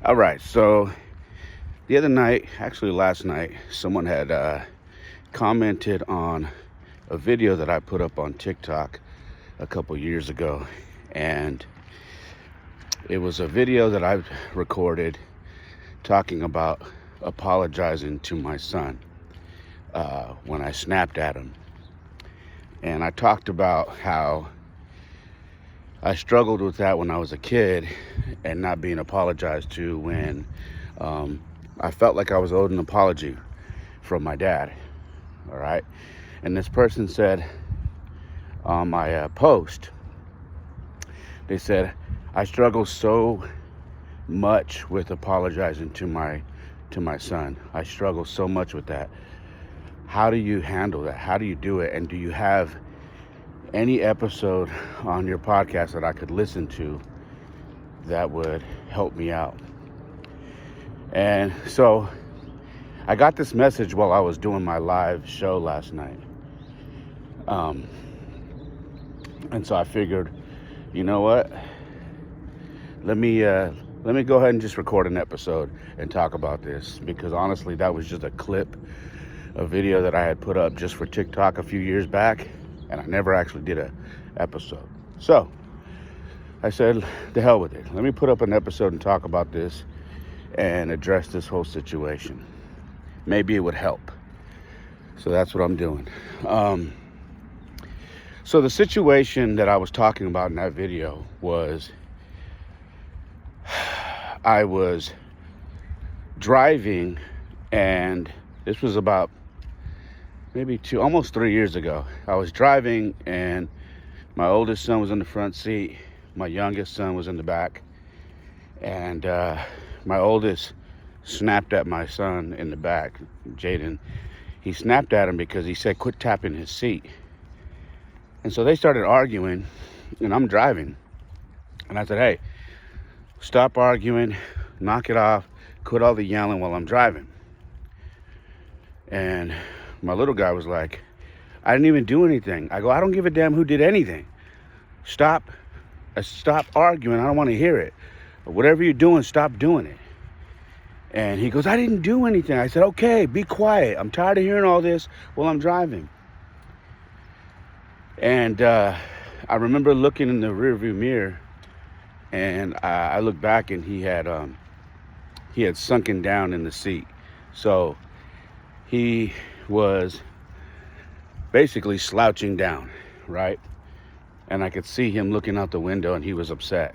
All right, so the other night, actually last night, someone had commented on a video that I put up on TikTok a couple years ago. And it was a video that I recorded talking about apologizing to my son when I snapped at him. And I talked about how I struggled with that when I was a kid and not being apologized to when I felt like I was owed an apology from my dad. All right. And this person said on my post, they said, I struggle so much with apologizing to my son. I struggle so much with that. How do you handle that? How do you do it? And do you have any episode on your podcast that I could listen to that would help me out? And so I got this message while I was doing my live show last night. And so I figured, you know what? Let me go ahead and just record an episode and talk about this, because honestly, that was just a clip, a video that I had put up just for TikTok a few years back, and I never actually did an episode. So I said, the hell with it. Let me put up an episode and talk about this and address this whole situation. Maybe it would help. So that's what I'm doing. So the situation that I was talking about in that video was I was driving, and this was about maybe almost 3 years ago. I was driving, and my oldest son was in the front seat. My youngest son was in the back. And my oldest snapped at my son in the back, Jaden. He snapped at him because he said, quit tapping his seat. And so they started arguing, and I'm driving. And I said, hey, stop arguing, knock it off, quit all the yelling while I'm driving. And my little guy was like, I didn't even do anything. I go, I don't give a damn who did anything. Stop arguing. I don't want to hear it. Whatever you're doing, stop doing it. And he goes, I didn't do anything. I said, okay, be quiet. I'm tired of hearing all this while I'm driving. And I remember looking in the rearview mirror, and I looked back, and he had sunken down in the seat. So he was basically slouching down, right? And I could see him looking out the window, and he was upset.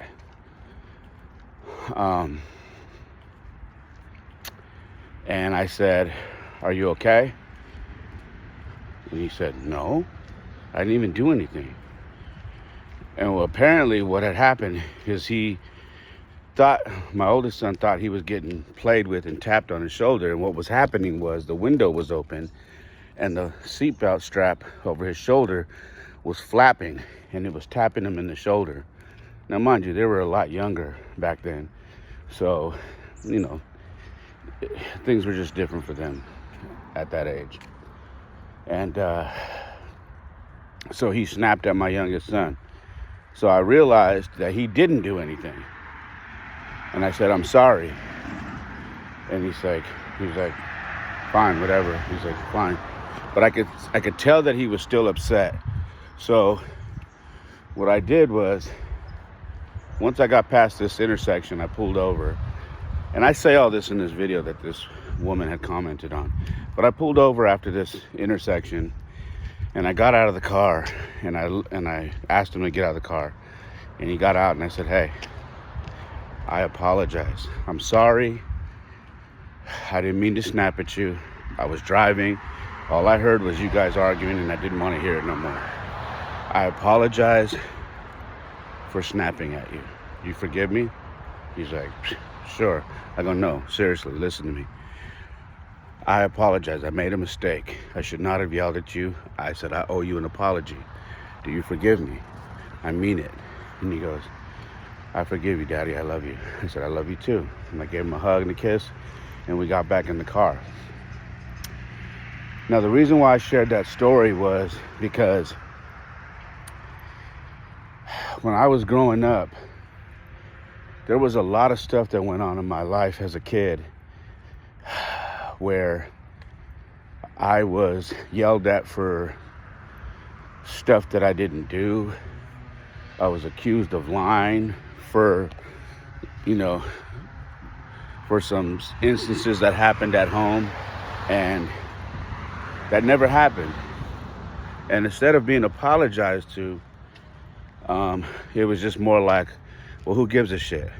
And I said, are you okay? And he said, no, I didn't even do anything. And well, apparently what had happened is my oldest son thought he was getting played with and tapped on his shoulder. And what was happening was the window was open, and the seatbelt strap over his shoulder was flapping, and it was tapping him in the shoulder. Now, mind you, they were a lot younger back then. So, things were just different for them at that age. And so he snapped at my youngest son. So I realized that he didn't do anything. And I said, I'm sorry. And he's like, fine, whatever. He's like, fine. But I could tell that he was still upset. So what I did was, once I got past this intersection, I pulled over. And I say all this in this video that this woman had commented on. But I pulled over after this intersection, and I got out of the car, and I asked him to get out of the car. And he got out, and I said, hey, I apologize. I'm sorry. I didn't mean to snap at you. I was driving. All I heard was you guys arguing, and I didn't want to hear it no more. I apologize for snapping at you. You forgive me? He's like, sure. I go, no, seriously, listen to me. I apologize. I made a mistake. I should not have yelled at you. I said, I owe you an apology. Do you forgive me? I mean it. And he goes, I forgive you, Daddy. I love you. I said, I love you too. And I gave him a hug and a kiss, and we got back in the car. Now, the reason why I shared that story was because when I was growing up, there was a lot of stuff that went on in my life as a kid where I was yelled at for stuff that I didn't do. I was accused of lying for some instances that happened at home, and that never happened. And instead of being apologized to, it was just more like, well, who gives a shit?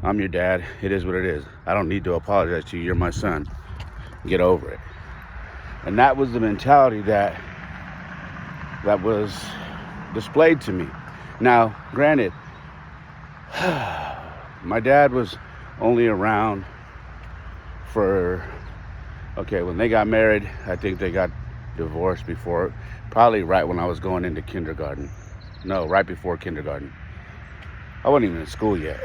I'm your dad. It is what it is. I don't need to apologize to you. You're my son. Get over it. And that was the mentality that was displayed to me. Now, granted, my dad was only around for, when they got married, I think they got divorced before, probably right when I was going into kindergarten. No, right before kindergarten. I wasn't even in school yet.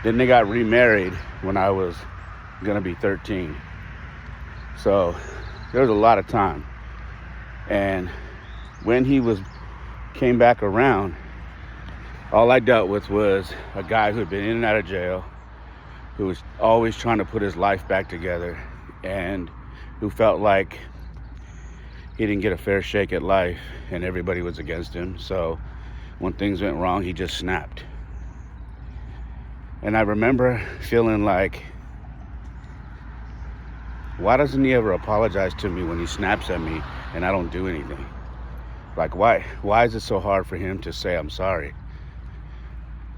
Then they got remarried when I was gonna be 13. So there was a lot of time. And when he came back around, all I dealt with was a guy who had been in and out of jail, who was always trying to put his life back together, and who felt like he didn't get a fair shake at life and everybody was against him. So when things went wrong, he just snapped. And I remember feeling like, why doesn't he ever apologize to me when he snaps at me and I don't do anything? Like, why is it so hard for him to say I'm sorry?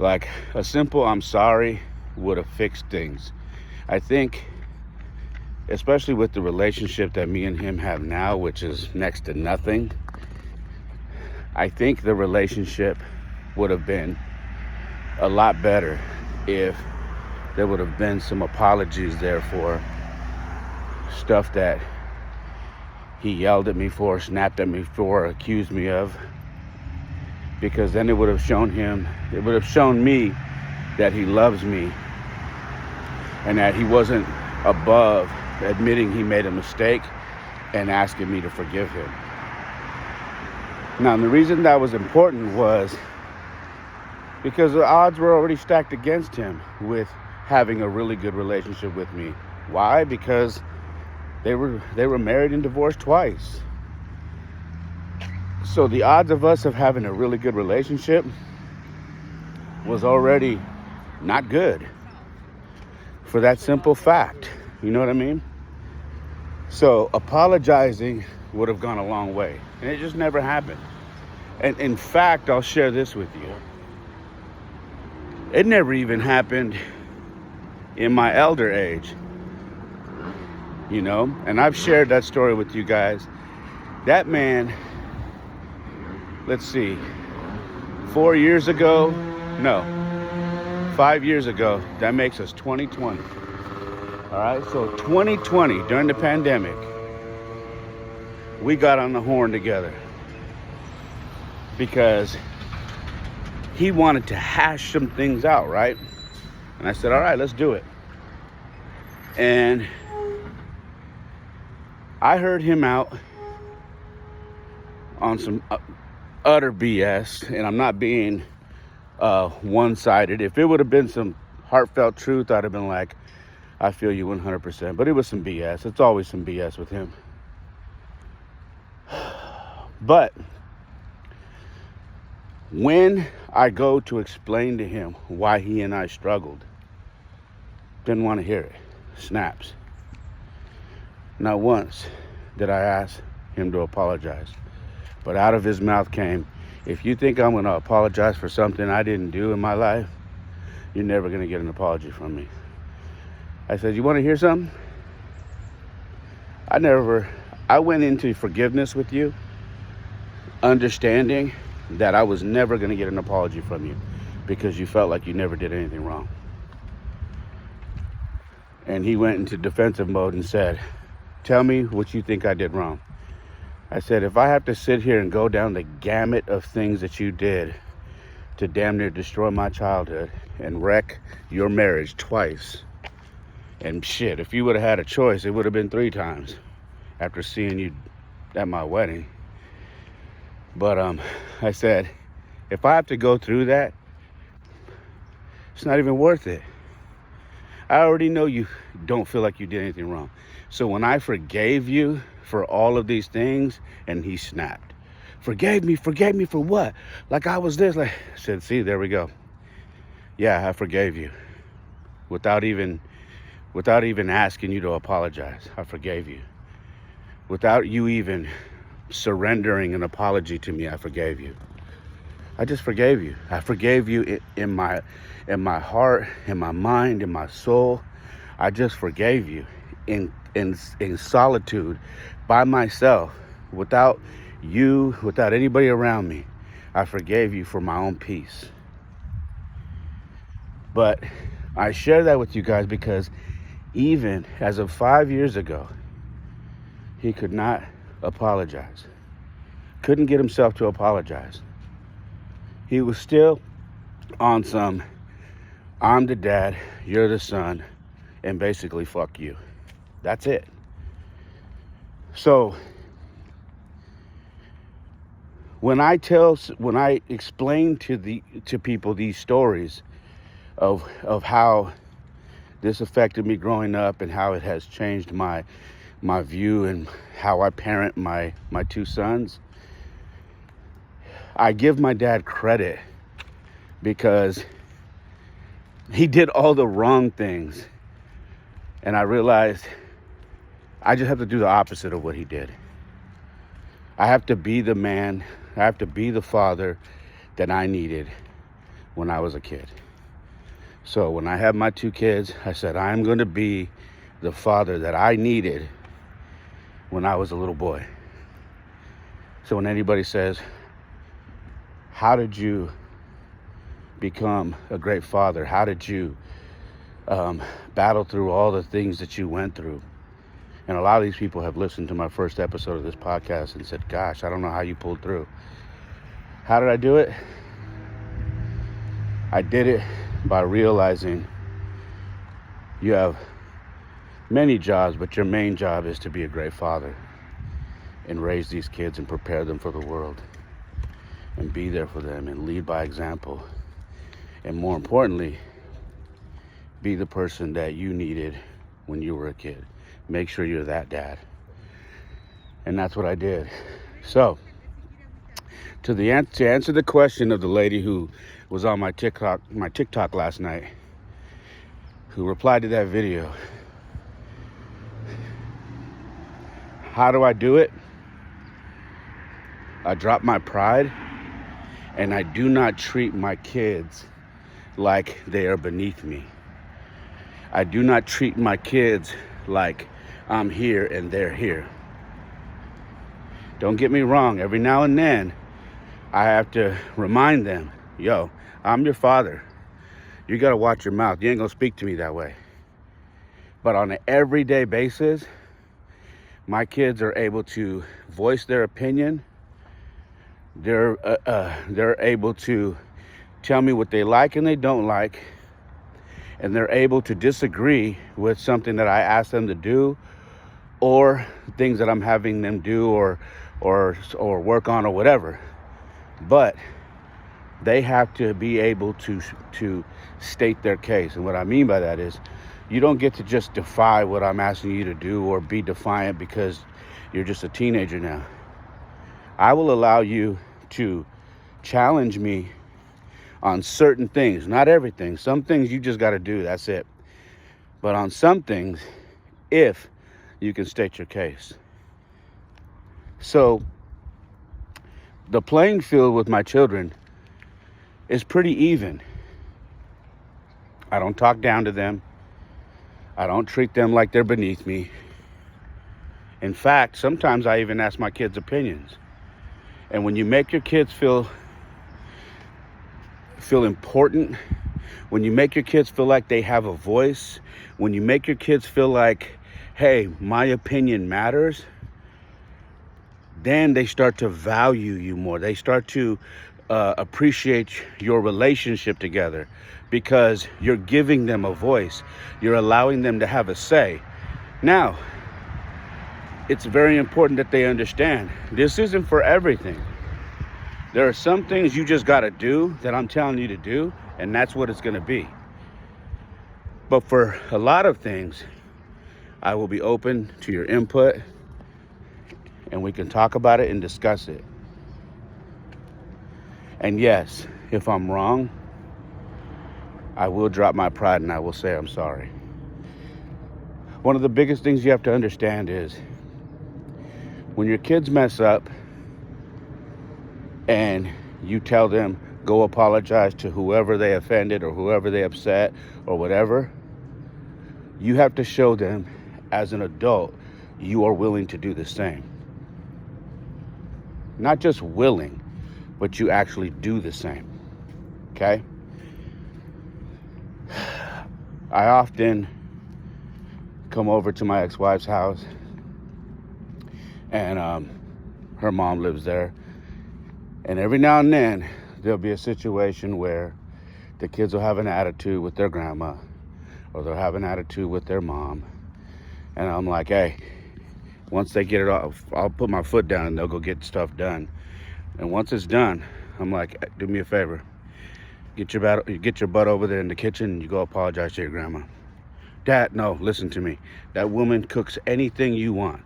Like, a simple I'm sorry would have fixed things. I think, especially with the relationship that me and him have now, which is next to nothing, I think the relationship would have been a lot better if there would have been some apologies there for stuff that he yelled at me for, snapped at me for, accused me of. Because then it would have shown me that he loves me and that he wasn't above admitting he made a mistake and asking me to forgive him. Now, the reason that was important was because the odds were already stacked against him with having a really good relationship with me. Why? Because they were married and divorced twice. So the odds of us of having a really good relationship was already not good, for that simple fact. You know what I mean? So apologizing would have gone a long way, and it just never happened. And in fact, I'll share this with you. It never even happened in my elder age, and I've shared that story with you guys. That man, let's see, 5 years ago, that makes us 2020. All right, so 2020, during the pandemic, we got on the horn together because he wanted to hash some things out, right? And I said, all right, let's do it. And I heard him out on some utter BS, and I'm not being one-sided. If it would have been some heartfelt truth, I'd have been like, I feel you 100%. But it was some BS. It's always some BS with him. But when I go to explain to him why he and I struggled, didn't want to hear it. Snaps. Not once did I ask him to apologize. But out of his mouth came, if you think I'm going to apologize for something I didn't do in my life, you're never going to get an apology from me. I said, you want to hear something? I went into forgiveness with you, understanding that I was never going to get an apology from you because you felt like you never did anything wrong. And he went into defensive mode and said, tell me what you think I did wrong. I said, if I have to sit here and go down the gamut of things that you did to damn near destroy my childhood and wreck your marriage twice, and shit, if you would have had a choice, it would have been 3 times after seeing you at my wedding. But I said, if I have to go through that It's not even worth it. I already know you don't feel like you did anything wrong. So when I forgave you for all of these things, and he snapped, forgave me for what? Like I was this, like, I said, see, there we go. Yeah, I forgave you. Without even asking you to apologize. I forgave you. Without you even surrendering an apology to me, I forgave you. I just forgave you. I forgave you in my heart, in my mind, in my soul. I just forgave you in solitude, by myself, without you, without anybody around me. I forgave you for my own peace. But I share that with you guys because even as of 5 years ago, he could not apologize. Couldn't get himself to apologize. He was still on some, I'm the dad, you're the son, and basically fuck you. That's it. So when I explain to people these stories of how this affected me growing up and how it has changed my view and how I parent my two sons, I give my dad credit because he did all the wrong things. And I realized I just have to do the opposite of what he did. I have to be the man, I have to be the father that I needed when I was a kid. So when I had my two kids, I said, I'm going to be the father that I needed when I was a little boy. So when anybody says, how did you become a great father? How did you battle through all the things that you went through? And a lot of these people have listened to my first episode of this podcast and said, gosh, I don't know how you pulled through. How did I do it? I did it by realizing you have many jobs, but your main job is to be a great father and raise these kids and prepare them for the world and be there for them and lead by example. And more importantly, be the person that you needed when you were a kid. Make sure you're that dad. And that's what I did. So, to answer the question of the lady who was on my TikTok last night, who replied to that video, how do I do it? I drop my pride, and I do not treat my kids like they are beneath me. I do not treat my kids like I'm here and they're here. Don't get me wrong, every now and then I have to remind them, yo, I'm your father. You gotta watch your mouth. You ain't gonna speak to me that way. But on an everyday basis, my kids are able to voice their opinion. They're able to tell me what they like and they don't like, and they're able to disagree with something that I ask them to do, or things that I'm having them do, or work on, or whatever. But they have to be able to state their case. And what I mean by that is, you don't get to just defy what I'm asking you to do or be defiant because you're just a teenager now. I will allow you to challenge me on certain things, not everything. Some things you just got to do, that's it. But on some things, if you can state your case. So the playing field with my children is pretty even. I don't talk down to them. I don't treat them like they're beneath me. In fact, sometimes I even ask my kids' opinions. And when you make your kids feel important, when you make your kids feel like they have a voice, when you make your kids feel like, hey, my opinion matters, then they start to value you more. They start to appreciate your relationship together because you're giving them a voice. You're allowing them to have a say. Now, it's very important that they understand this isn't for everything. There are some things you just got to do that I'm telling you to do, and that's what it's going to be. But for a lot of things, I will be open to your input, and we can talk about it and discuss it. And yes, if I'm wrong, I will drop my pride and I will say I'm sorry. One of the biggest things you have to understand is when your kids mess up and you tell them, go apologize to whoever they offended or whoever they upset or whatever, you have to show them as an adult you are willing to do the same. Not just willing, but you actually do the same. Okay? I often come over to my ex-wife's house, and her mom lives there. And every now and then, there'll be a situation where the kids will have an attitude with their grandma, or they'll have an attitude with their mom. And I'm like, hey, once they get it off, I'll put my foot down and they'll go get stuff done. And once it's done, I'm like, do me a favor. Get your butt over there in the kitchen and you go apologize to your grandma. Dad, no, listen to me. That woman cooks anything you want.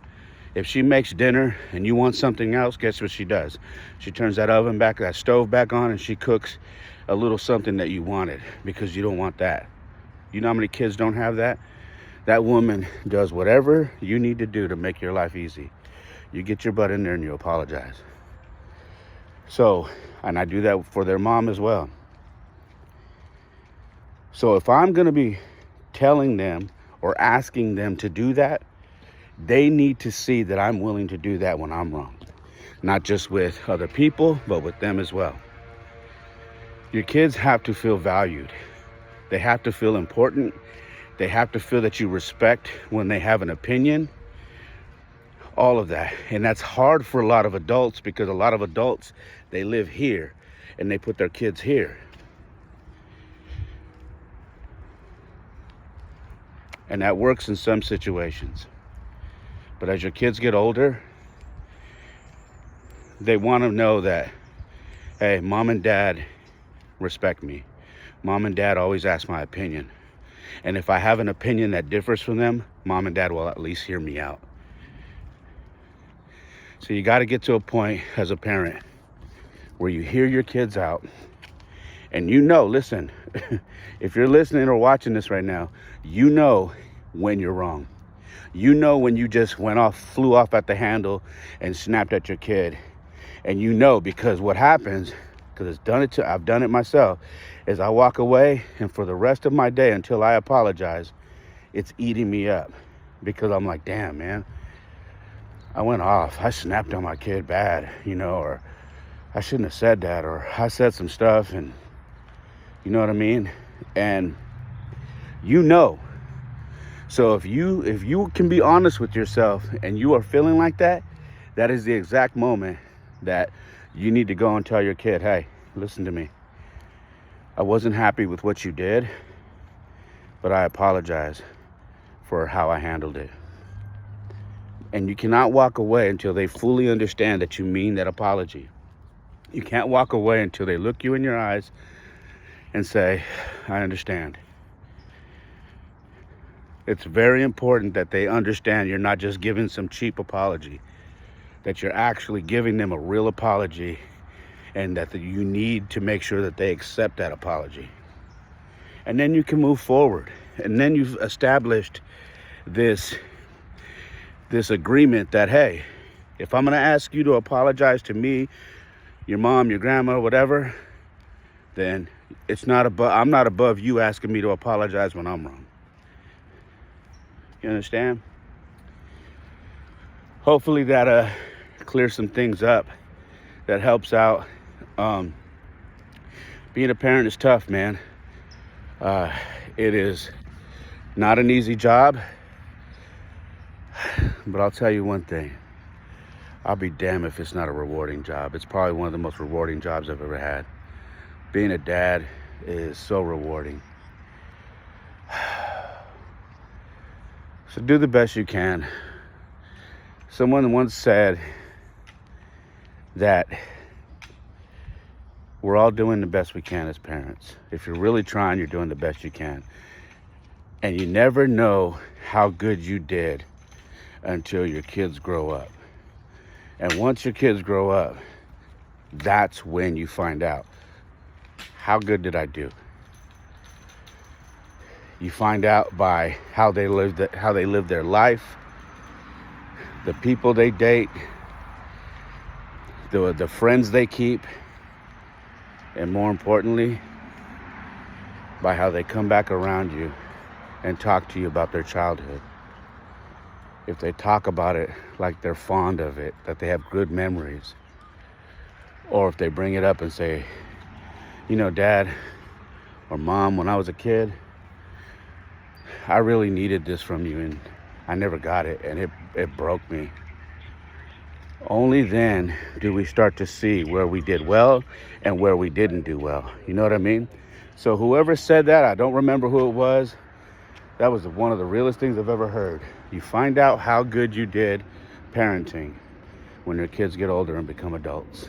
If she makes dinner and you want something else, guess what she does? She turns that stove back on, and she cooks a little something that you wanted because you don't want that. You know how many kids don't have that? That woman does whatever you need to do to make your life easy. You get your butt in there and you apologize. So, and I do that for their mom as well. So if I'm going to be telling them or asking them to do that, they need to see that I'm willing to do that when I'm wrong. Not just with other people, but with them as well. Your kids have to feel valued. They have to feel important. They have to feel that you respect when they have an opinion. All of that. And that's hard for a lot of adults, because a lot of adults, they live here and they put their kids here. And that works in some situations. But as your kids get older, they want to know that, hey, mom and dad respect me. Mom and dad always ask my opinion. And if I have an opinion that differs from them, mom and dad will at least hear me out. So you got to get to a point as a parent where you hear your kids out, and you know, listen, if you're listening or watching this right now, you know when you're wrong. You know when you just flew off at the handle and snapped at your kid. And you know, because what happens, because I've done it myself, is I walk away, and for the rest of my day until I apologize, it's eating me up, because I'm like, damn, man, I went off. I snapped on my kid bad, or I shouldn't have said that, or I said some stuff, and you know what I mean? And so if you can be honest with yourself and you are feeling like that, that is the exact moment that you need to go and tell your kid, hey, listen to me. I wasn't happy with what you did, but I apologize for how I handled it. And you cannot walk away until they fully understand that you mean that apology. You can't walk away until they look you in your eyes and say, I understand. It's very important that they understand you're not just giving some cheap apology, that you're actually giving them a real apology, and that you need to make sure that they accept that apology. And then you can move forward. And then you've established this agreement that, hey, if I'm going to ask you to apologize to me, your mom, your grandma, whatever, then I'm not above you asking me to apologize when I'm wrong. You understand? Hopefully that clears some things up. That helps out. Being a parent is tough, man. It is not an easy job. But I'll tell you one thing. I'll be damned if it's not a rewarding job. It's probably one of the most rewarding jobs I've ever had. Being a dad is so rewarding. So do the best you can. Someone once said that we're all doing the best we can as parents. If you're really trying, you're doing the best you can. And you never know how good you did until your kids grow up. And once your kids grow up, that's when you find out, how good did I do? You find out by how they live their life, the people they date, the friends they keep, and more importantly, by how they come back around you and talk to you about their childhood. If they talk about it like they're fond of it, that they have good memories, or if they bring it up and say, you know, Dad or Mom, when I was a kid, I really needed this from you and I never got it, and it broke me. Only then do we start to see where we did well and where we didn't do well. You know what I mean? So whoever said that, I don't remember who it was. That was one of the realest things I've ever heard. You find out how good you did parenting when your kids get older and become adults.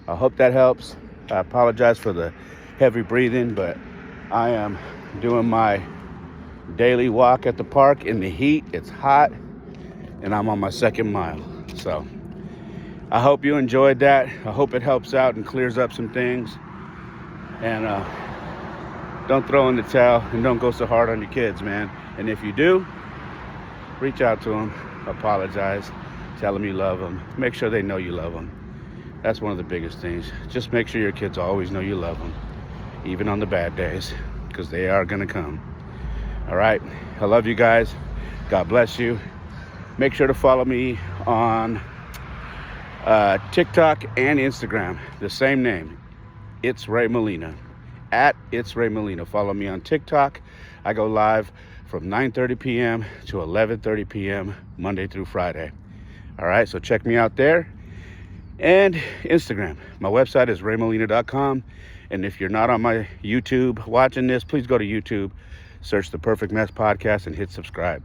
I hope that helps. I apologize for the heavy breathing, but I am doing my daily walk at the park in the heat. It's hot, and I'm on my second mile. So I hope you enjoyed that. I hope it helps out and clears up some things. And don't throw in the towel, and don't go so hard on your kids, man. And if you do, reach out to them, apologize, tell them you love them, make sure they know you love them. That's one of the biggest things. Just make sure your kids always know you love them, even on the bad days, because they are gonna come. All right, I love you guys. God bless you. Make sure to follow me on TikTok and Instagram, the same name. It's Ray Molina. At It's Ray Molina. Follow me on TikTok. I go live from 9:30 p.m. to 11:30 p.m. Monday through Friday. All right, so check me out there. And Instagram. My website is raymolina.com. And if you're not on my YouTube watching this, please go to YouTube, search the Perfect Mess Podcast, and hit subscribe.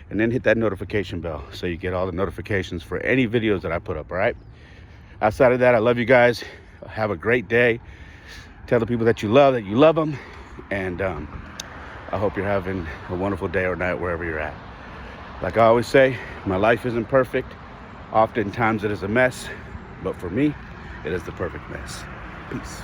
And then hit that notification bell so you get all the notifications for any videos that I put up, all right? Outside of that, I love you guys. Have a great day. Tell the people that you love them. And I hope you're having a wonderful day or night wherever you're at. Like I always say, my life isn't perfect. Oftentimes it is a mess. But for me, it is the perfect mess. Peace.